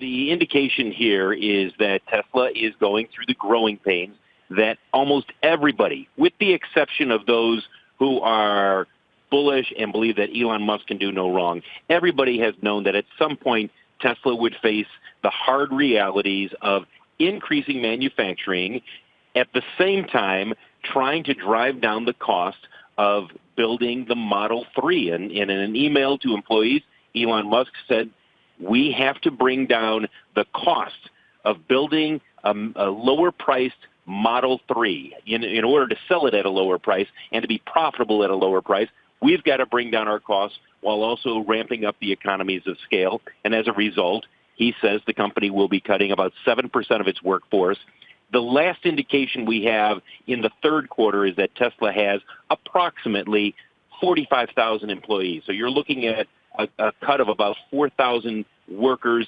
the indication here is that Tesla is going through the growing pains that almost everybody, with the exception of those who are bullish and believe that Elon Musk can do no wrong, everybody has known that at some point Tesla would face the hard realities of increasing manufacturing, at the same time trying to drive down the cost of building the Model 3. And in an email to employees, Elon Musk said, we have to bring down the cost of building a lower-priced Model 3 in order to sell it at a lower price and to be profitable at a lower price. We've got to bring down our costs while also ramping up the economies of scale. And as a result, he says the company will be cutting about 7% of its workforce. The last indication we have in the third quarter is that Tesla has approximately 45,000 employees. So you're looking at a cut of about 4,000 workers,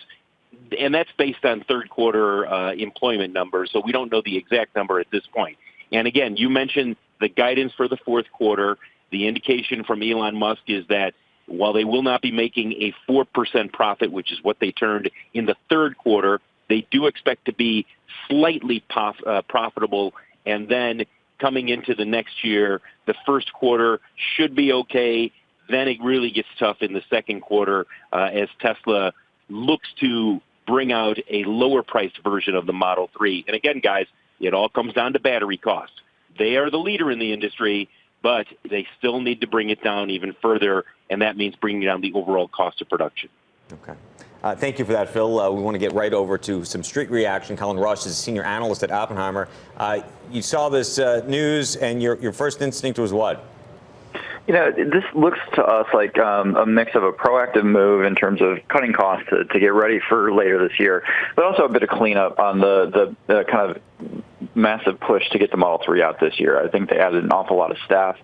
and that's based on third quarter employment numbers. So we don't know the exact number at this point. And again, you mentioned the guidance for the fourth quarter. The indication from Elon Musk is that while they will not be making a 4% profit, which is what they turned in the third quarter, they do expect to be slightly profitable. And then coming into the next year, the first quarter should be okay. Then it really gets tough in the second quarter as Tesla looks to bring out a lower-priced version of the Model 3. And again, guys, it all comes down to battery costs. They are the leader in the industry, but they still need to bring it down even further, and that means bringing down the overall cost of production. Okay. Thank you for that, Phil. We want to get right over to some street reaction. Colin Rusch is a senior analyst at Oppenheimer. You saw this news, and your first instinct was what? You know, this looks to us like a mix of a proactive move in terms of cutting costs to get ready for later this year, but also a bit of cleanup on the kind of massive push to get the Model 3 out this year. I think they added an awful lot of staff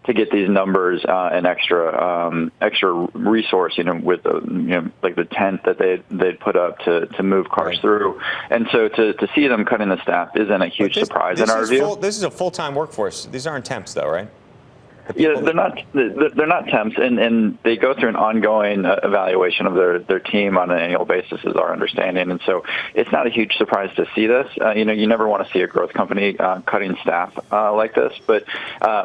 to get these numbers and extra resource, with like the tent that they'd put up to move cars through. And so to see them cutting the staff isn't a huge surprise in our view. This is a full-time workforce. These aren't temps, though, right? Yeah, they're not temps, and they go through an ongoing evaluation of their team on an annual basis, is our understanding. And so it's not a huge surprise to see this. You never want to see a growth company cutting staff like this, but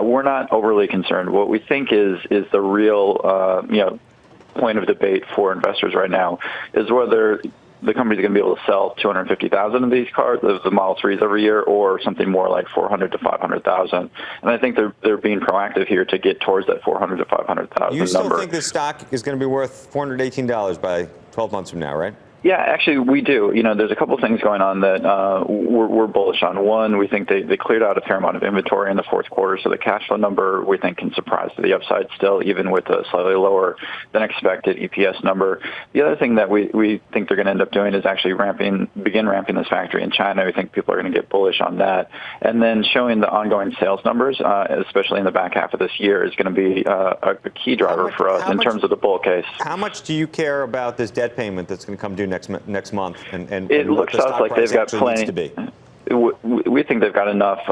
we're not overly concerned. What we think is the real point of debate for investors right now is whether the company's going to be able to sell 250,000 of these cars, of the Model 3s every year, or something more like 400 to 500,000. And I think they're being proactive here to get towards that 400 to 500,000 number. You still think this stock is going to be worth $418 by 12 months from now, right? Yeah, actually, we do. There's a couple things going on that we're bullish on. One, we think they cleared out a fair amount of inventory in the fourth quarter, so the cash flow number we think can surprise to the upside still, even with a slightly lower than expected EPS number. The other thing that we think they're going to end up doing is actually begin ramping this factory in China. We think people are going to get bullish on that. And then showing the ongoing sales numbers, especially in the back half of this year, is going to be a key driver for us in terms of the bull case. How much do you care about this debt payment that's going to come due next month, and it looks to us like they've got plenty. We think they've got enough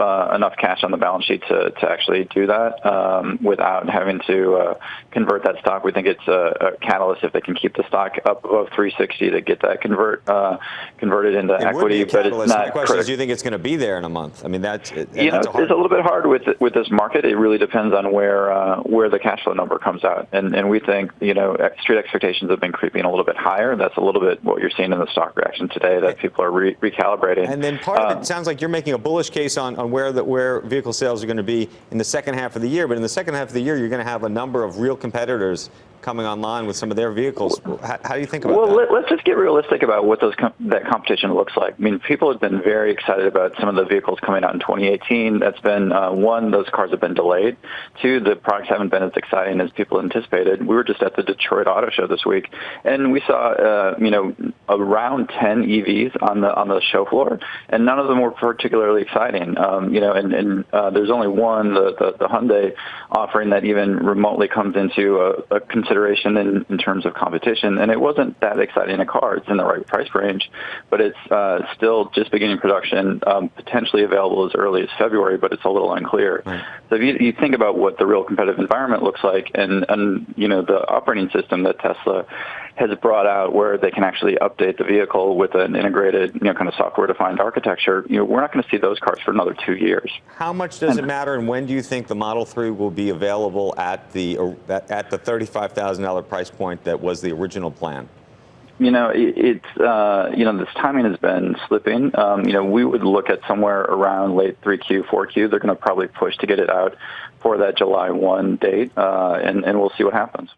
cash on the balance sheet to actually do that without having to convert that stock. We think it's a catalyst if they can keep the stock up above 360 to get that converted into equity. But it's not. My question is, do you think it's going to be there in a month? I mean, it's a little bit hard with this market. It really depends on where the cash flow number comes out, and we think street expectations have been creeping a little bit higher. That's a little bit what you're seeing in the stock reaction today, that people are recalibrating. And then part of it sounds like you're making a bullish case on where vehicle sales are going to be in the second half of the year. But in the second half of the year, you're going to have a number of real competitors coming online with some of their vehicles. How do you think about that? Well, let's just get realistic about what that competition looks like. I mean, people have been very excited about some of the vehicles coming out in 2018. That's been, one, those cars have been delayed. Two, the products haven't been as exciting as people anticipated. We were just at the Detroit Auto Show this week, and we saw, around 10 EVs on the show floor, and none of them were particularly exciting. And there's only one, the Hyundai offering, that even remotely comes into a consideration in terms of competition, and it wasn't that exciting a car. It's in the right price range, but it's still just beginning production, potentially available as early as February, but it's a little unclear. Right. So if you think about what the real competitive environment looks like, and the operating system that Tesla has brought out where they can actually update the vehicle with an integrated, kind of software-defined architecture, we're not going to see those cars for another 2 years. How much does it matter, and when do you think the Model 3 will be available at the $35,000 price point that was the original plan? This timing has been slipping. We would look at somewhere around late 3Q, 4Q. They're going to probably push to get it out for that July 1 date, and we'll see what happens.